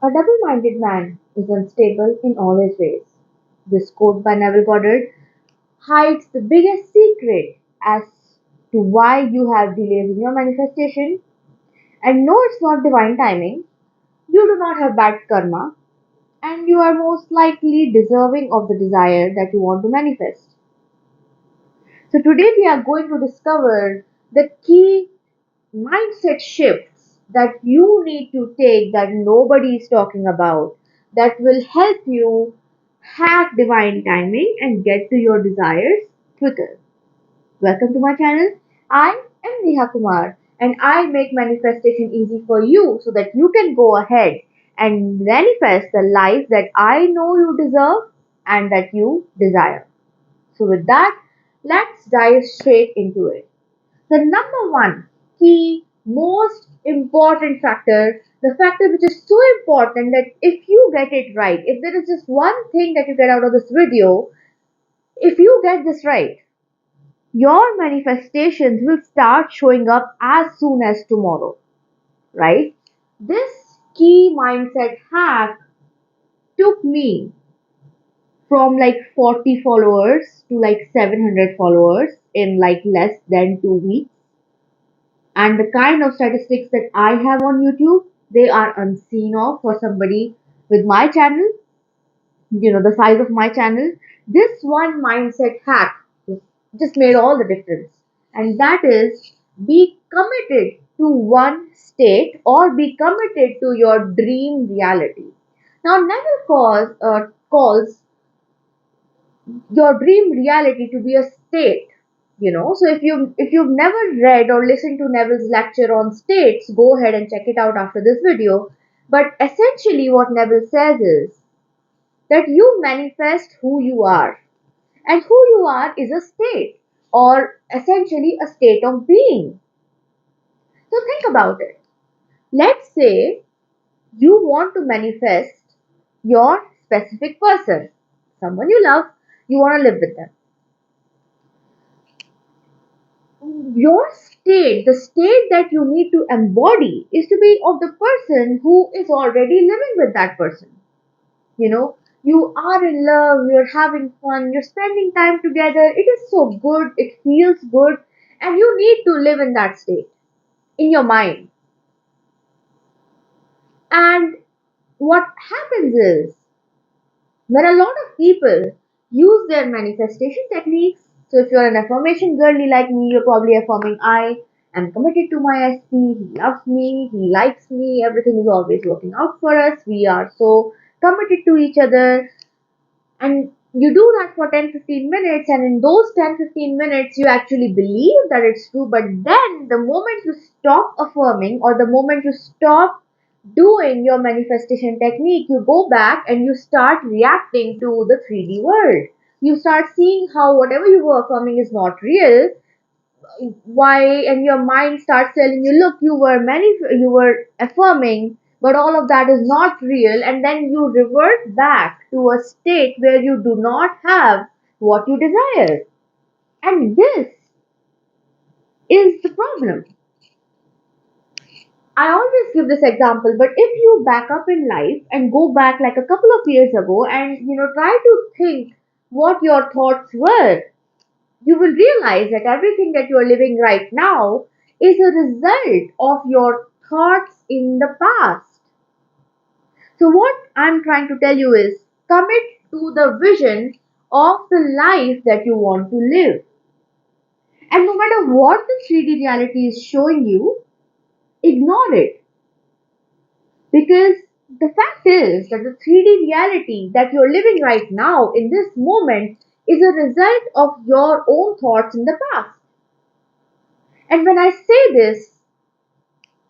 A double-minded man is unstable in all his ways. This quote by Neville Goddard hides the biggest secret as to why you have delays in your manifestation. And no, it's not divine timing. You do not have bad karma, and you are most likely deserving of the desire that you want to manifest. So, today we are going to discover the key mindset shifts that you need to take that nobody is talking about that will help you hack divine timing and get to your desires quicker. Welcome to my channel. I am Neha Kumar and I make manifestation easy for you so that you can go ahead and manifest the life that I know you deserve and that you desire. So, with that, let's dive straight into it. The number one key, most important factor, the factor which is so important that if you get it right, if there is just one thing that you get out of this video, if you get this right, your manifestations will start showing up as soon as tomorrow, right? This key mindset hack took me from like 40 followers to like 700 followers in like less than 2 weeks. And the kind of statistics that I have on YouTube, they are unseen of for somebody with my channel, the size of my channel. This one mindset hack just made all the difference. And that is be committed to one state or be committed to your dream reality. Now, Neville calls your dream reality to be a state. So if you've never read or listened to Neville's lecture on states, go ahead and check it out after this video. But essentially what Neville says is that you manifest who you are, and who you are is a state, or essentially a state of being. So think about it. Let's say you want to manifest your specific person, someone you love, you want to live with them. Your state, the state that you need to embody, is to be of the person who is already living with that person. You are in love, you're having fun, you're spending time together. It is so good, it feels good, and you need to live in that state in your mind. And what happens is when a lot of people use their manifestation techniques, so if you're an affirmation girly like me, you're probably affirming I am committed to my SP, he loves me, he likes me, everything is always working out for us, we are so committed to each other, and you do that for 10-15 minutes, and in those 10-15 minutes you actually believe that it's true. But then the moment you stop affirming, or the moment you stop doing your manifestation technique, you go back and you start reacting to the 3D world. You start seeing how whatever you were affirming is not real. Why? And your mind starts telling you, look, you were affirming, but all of that is not real. And then you revert back to a state where you do not have what you desire. And this is the problem. I always give this example, but if you back up in life and go back like a couple of years ago and try to think what your thoughts were, you will realize that everything that you are living right now is a result of your thoughts in the past. So, what I'm trying to tell you is commit to the vision of the life that you want to live. And no matter what the 3D reality is showing you, ignore it. Because the fact is that the 3D reality that you're living right now in this moment is a result of your own thoughts in the past. And when I say this,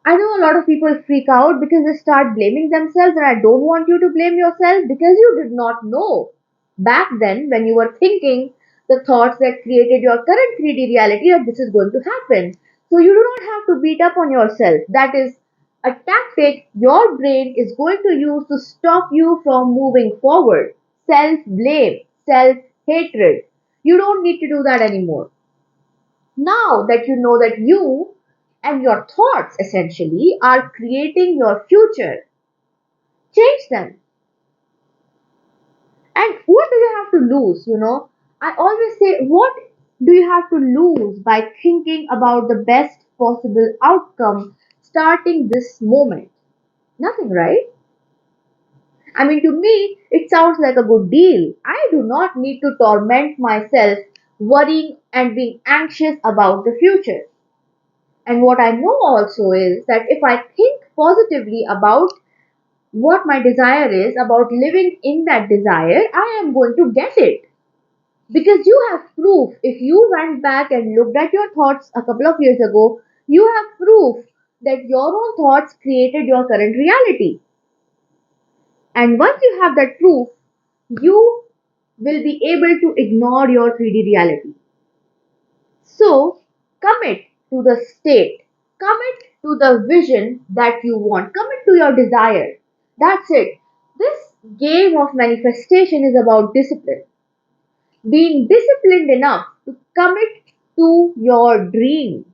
I know a lot of people freak out because they start blaming themselves, and I don't want you to blame yourself because you did not know back then when you were thinking the thoughts that created your current 3D reality that this is going to happen. So you do not have to beat up on yourself. That is a tactic your brain is going to use to stop you from moving forward. Self blame, self hatred. You don't need to do that anymore. Now that you know that you and your thoughts essentially are creating your future, them. And what do you have to lose? I always say, what do you have to lose by thinking about the best possible outcome starting this moment? Nothing, right? I mean, to me, it sounds like a good deal. I do not need to torment myself worrying and being anxious about the future. And what I know also is that if I think positively about what my desire is, about living in that desire, I am going to get it. Because you have proof. If you went back and looked at your thoughts a couple of years ago, you have proof that your own thoughts created your current reality. And once you have that proof, you will be able to ignore your 3D reality. So, commit to the state, commit to the vision that you want, commit to your desire. That's it. This game of manifestation is about discipline. Being disciplined enough to commit to your dream.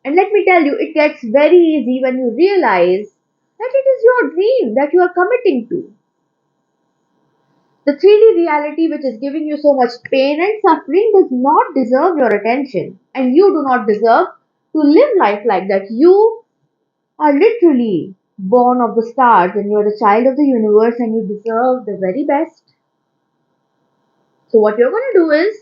And let me tell you, it gets very easy when you realize that it is your dream that you are committing to. The 3D reality, which is giving you so much pain and suffering, does not deserve your attention. And you do not deserve to live life like that. You are literally born of the stars and you're the child of the universe and you deserve the very best. So, what you're going to do is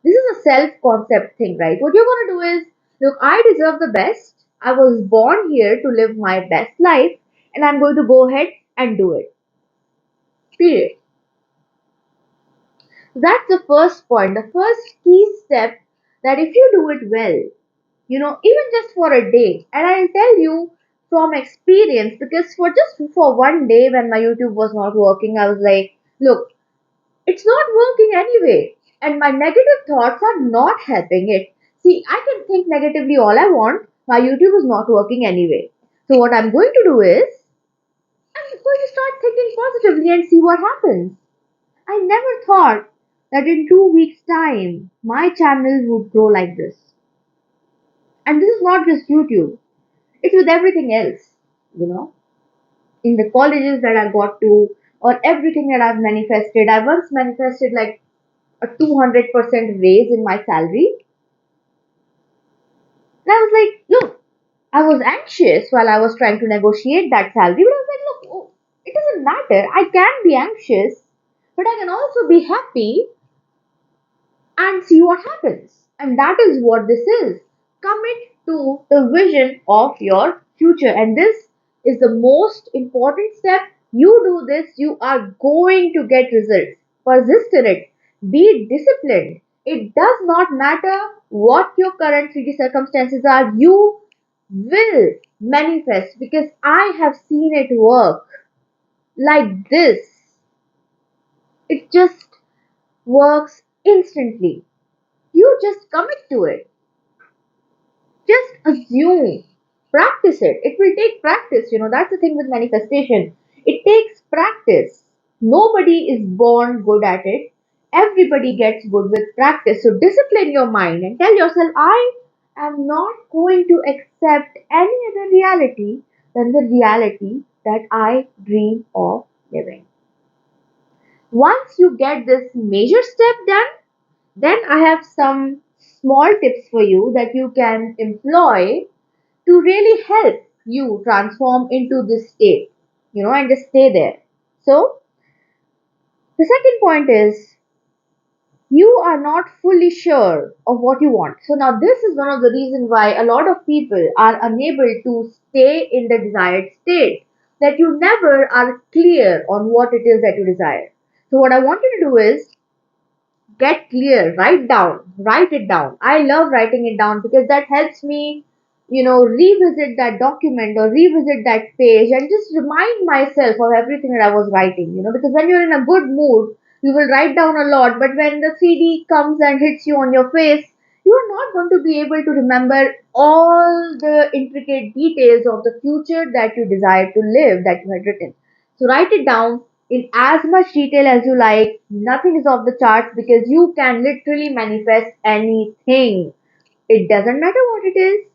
this is a self concept thing, right? What you're going to do is look, I deserve the best. I was born here to live my best life and I'm going to go ahead and do it. Period. That's the first point, the first key step that if you do it well, even just for a day, and I'll tell you from experience because for just for one day when my YouTube was not working, I was like, look, it's not working anyway, and my negative thoughts are not helping it. See, I can think negatively all I want, my YouTube is not working anyway. So, what I'm going to do is, I'm going to start thinking positively and see what happens. I never thought that in 2 weeks' time my channel would grow like this. And this is not just YouTube, it's with everything else, you know. In the colleges that I got to, or everything that I've manifested. I once manifested like a 200% raise in my salary. And I was like, look, I was anxious while I was trying to negotiate that salary, but I was like, look, oh, it doesn't matter. I can be anxious, but I can also be happy and see what happens. And that is what this is. Commit to the vision of your future. And this is the most important step. You do this, you are going to get results. Persist in it. Be disciplined. It does not matter what your current 3D circumstances are, you will manifest because I have seen it work like this. It just works instantly. You just commit to it. Just assume. Practice it. It will take practice. That's the thing with manifestation. It takes practice. Nobody is born good at it. Everybody gets good with practice. So discipline your mind and tell yourself, I am not going to accept any other reality than the reality that I dream of living. Once you get this major step done, then I have some small tips for you that you can employ to really help you transform into this state, and just stay there. So, the second point is you are not fully sure of what you want. So, now this is one of the reasons why a lot of people are unable to stay in the desired state, that you never are clear on what it is that you desire. So, what I want you to do is get clear, write it down. I love writing it down because that helps me, revisit that document or revisit that page and just remind myself of everything that I was writing, because when you're in a good mood, you will write down a lot, but when the 3D comes and hits you on your face, you are not going to be able to remember all the intricate details of the future that you desire to live that you had written. So write it down in as much detail as you like. Nothing is off the charts because you can literally manifest anything. It doesn't matter what it is.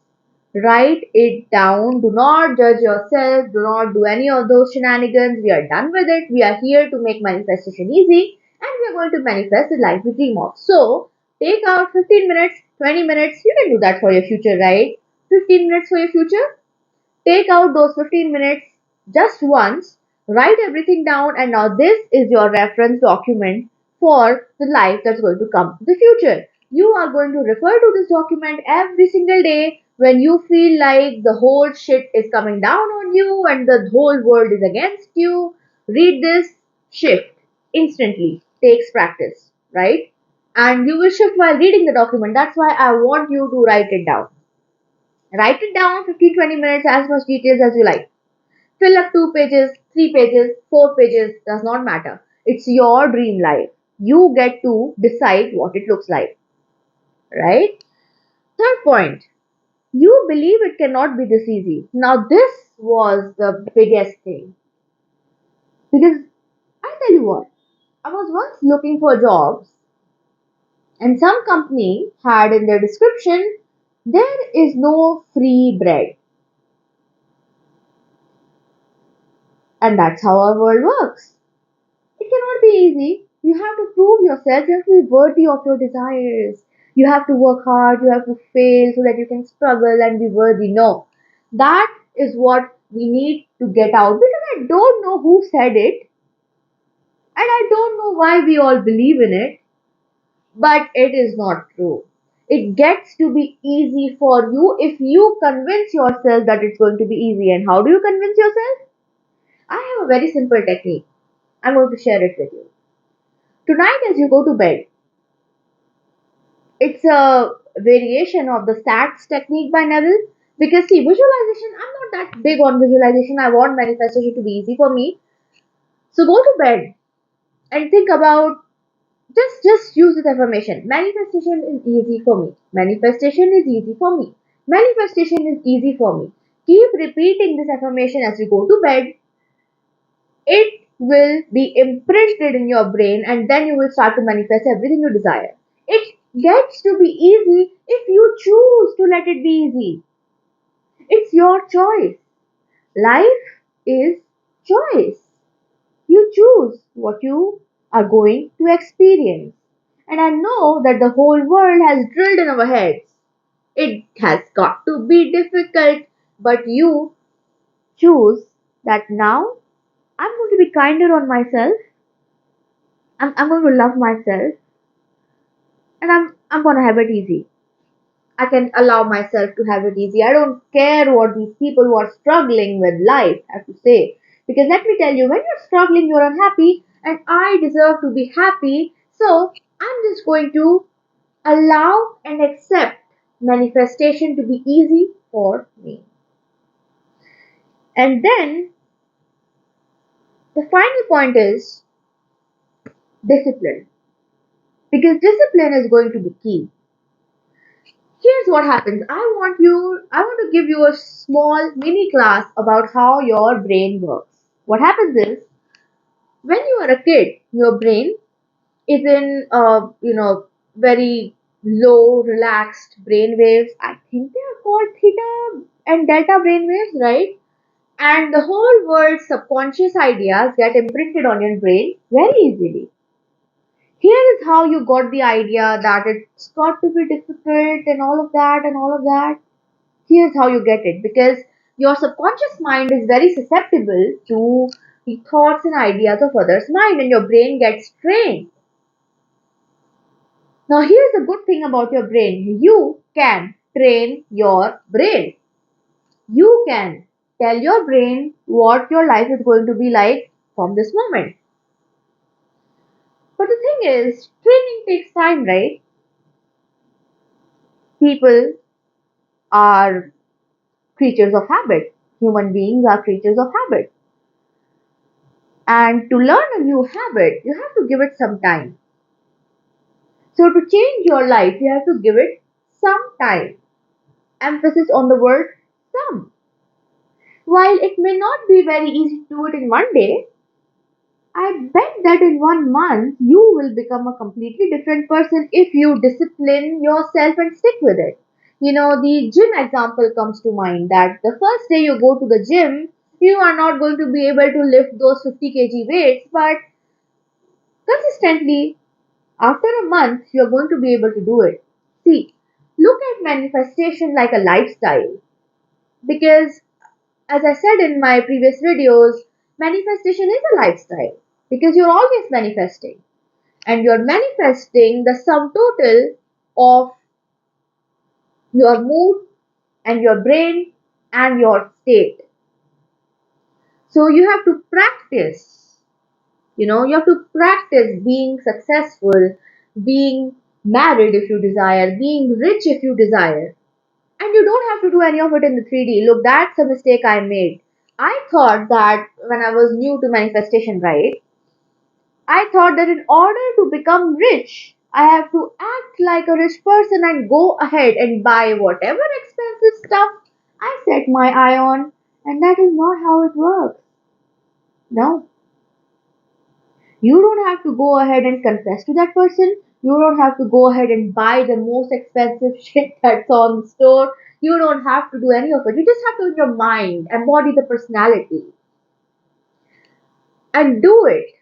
Write it down. Do not judge yourself. Do not do any of those shenanigans. We are done with it. We are here to make manifestation easy and we are going to manifest the life we dream of. So, take out 15 minutes, 20 minutes. You can do that for your future, right? 15 minutes for your future. Take out those 15 minutes just once, write everything down, and now this is your reference document for the life that's going to come in the future. You are going to refer to this document every single day when you feel like the whole shit is coming down on you and the whole world is against you. Read this, shift instantly. Takes practice, right? And you will shift while reading the document. That's why I want you to write it down. Write it down 15-20 minutes, as much details as you like. Fill up 2 pages, 3 pages, 4 pages, does not matter. It's your dream life. You get to decide what it looks like, right? Third point, you believe it cannot be this easy. Now, this was the biggest thing because I tell you what, I was once looking for jobs and some company had in their description, there is no free bread. And that's how our world works. It cannot be easy. You have to prove yourself. You have to be worthy of your desires. You have to work hard. You have to fail so that you can struggle and be worthy. No. That is what we need to get out because I don't know who said it and I don't know why we all believe in it, but it is not true. It gets to be easy for you if you convince yourself that it's going to be easy. And how do you convince yourself? I have a very simple technique. I'm going to share it with you. Tonight, as you go to bed, it's a variation of the SATS technique by Neville. Because see, visualization, I'm not that big on visualization. I want manifestation to be easy for me. So go to bed and think about just use this affirmation. Manifestation is easy for me. Manifestation is easy for me. Manifestation is easy for me. Keep repeating this affirmation as you go to bed. It will be imprinted in your brain and then you will start to manifest everything you desire. It gets to be easy if you choose to let it be easy. It's your choice. Life is choice. You choose what you are going to experience. And I know that the whole world has drilled in our heads. It has got to be difficult, but you choose that now I'm going to be kinder on myself. I'm going to love myself and I'm going to have it easy. I can allow myself to have it easy. I don't care what these people who are struggling with life have to say. Because let me tell you, when you're struggling, you're unhappy, and I deserve to be happy. So I'm just going to allow and accept manifestation to be easy for me. And then the final point is discipline. Because discipline is going to be key. Here's what happens. I want to give you a small mini class about how your brain works. What happens is, when you are a kid, your brain is in, very low, relaxed brain waves. I think they are called theta and delta brain waves, right? And the whole world's subconscious ideas get imprinted on your brain very easily. Here is how you got the idea that it's got to be difficult and all of that and all of that. Here's how you get it because your subconscious mind is very susceptible to the thoughts and ideas of others' mind and your brain gets trained. Now, here's the good thing about your brain you can train your brain. You can tell your brain what your life is going to be like from this moment. But the thing is, training takes time, right? People are creatures of habit. Human beings are creatures of habit. And to learn a new habit, you have to give it some time. So, to change your life, you have to give it some time. Emphasis on the word some. While it may not be very easy to do it in one day, I bet that in 1 month you will become a completely different person if you discipline yourself and stick with it. The gym example comes to mind that the first day you go to the gym, you are not going to be able to lift those 50 kg weights, but consistently, after a month, you're going to be able to do it. See, look at manifestation like a lifestyle because, as I said in my previous videos, manifestation is a lifestyle because you're always manifesting and you're manifesting the sum total of your mood and your brain and your state. So you have to practice, you have to practice being successful, being married if you desire, being rich if you desire. And you don't have to do any of it in the 3D. Look, that's a mistake I made. I thought that when I was new to manifestation, right? I thought that in order to become rich, I have to act like a rich person and go ahead and buy whatever expensive stuff I set my eye on. And that is not how it works. No. You don't have to go ahead and confess to that person. You don't have to go ahead and buy the most expensive shit that's on the store. You don't have to do any of it. You just have to, in your mind, embody the personality and do it.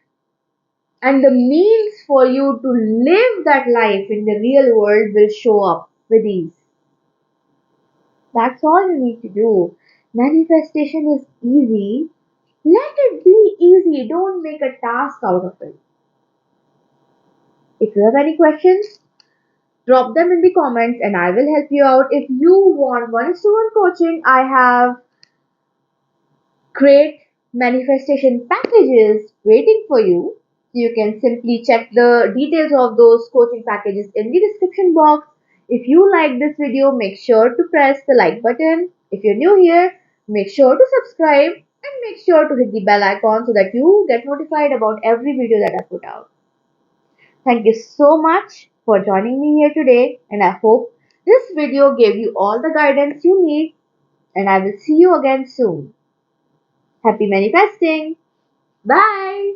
And the means for you to live that life in the real world will show up with ease. That's all you need to do. Manifestation is easy. Let it be easy. Don't make a task out of it. If you have any questions, drop them in the comments and I will help you out. If you want one-to-one coaching, I have great manifestation packages waiting for you. You can simply check the details of those coaching packages in the description box. If you like this video, make sure to press the like button. If you're new here, make sure to subscribe and make sure to hit the bell icon so that you get notified about every video that I put out. Thank you so much for joining me here today, and I hope this video gave you all the guidance you need, and I will see you again soon. Happy manifesting! Bye!